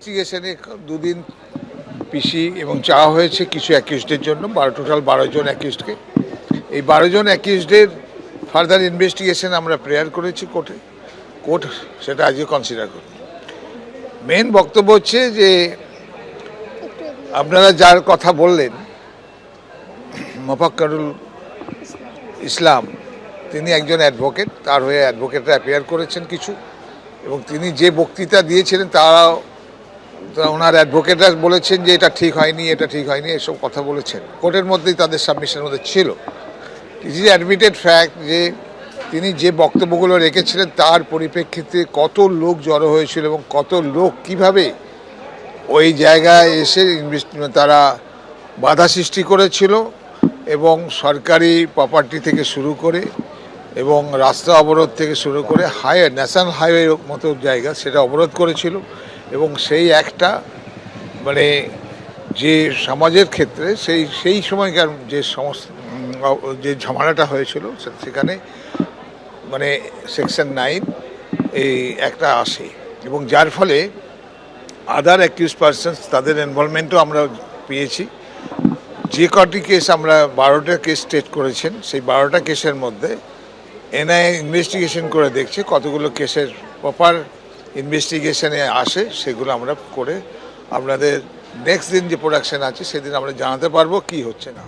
ইনভেস্টিগেশনে দুদিন পিসি এবং চাওয়া হয়েছে কিছু অ্যাকিউজডের জন্য, টোটাল 12 জন অ্যাকিউজডকে। এই 12 জন অ্যাকিউজডের ফার্দার ইনভেস্টিগেশন আমরা প্রেয়ার করেছি কোর্টে। কোর্ট সেটা আজকে কনসিডার করবে। মেন বক্তব্য হচ্ছে যে আপনারা যার কথা বললেন মোফাক্কারুল ইসলাম, তিনি একজন অ্যাডভোকেট, তার হয়ে অ্যাডভোকেটরা অ্যাপিয়ার করেছেন কিছু, এবং তিনি যে বক্তৃতা দিয়েছিলেন তারাও ওনার অ্যাডভোকেটরা বলেছেন যে এটা ঠিক হয়নি, এটা ঠিক হয়নি, এসব কথা বলেছেন। কোর্টের মধ্যেই তাদের সাবমিশনের মধ্যে ছিল। ইট ইজ অ্যাডমিটেড ফ্যাক্ট যে তিনি যে বক্তব্যগুলো রেখেছিলেন তার পরিপ্রেক্ষিতে কত লোক জড়ো হয়েছিল এবং কত লোক কিভাবে ওই জায়গায় এসে তারা বাধা সৃষ্টি করেছিল এবং সরকারি প্রপার্টি থেকে শুরু করে এবং রাস্তা অবরোধ থেকে শুরু করে ন্যাশনাল হাইওয়ে মতো জায়গা সেটা অবরোধ করেছিল। এবং সেই একটা মানে যে সমাজের ক্ষেত্রে সেই সময়কার যে ঝামেলাটা হয়েছিল সেখানে মানে সেকশন 9 এই একটা আসে, এবং যার ফলে আদার অ্যাকিউজ পারসনস তাদের ইনভলভমেন্টও আমরা পেয়েছি। যে কটি কেস আমরা 12টা কেস স্টেট করেছেন, সেই 12টা কেসের মধ্যে এনআইএ ইনভেস্টিগেশন করে দেখছে কতগুলো কেসের প্রপার ইনভেস্টিগেশনে আসে, সেগুলো আমরা করে আপনাদের নেক্সট দিন যে প্রোডাকশন আছে সেদিন আমরা জানাতে পারবো কি হচ্ছে না।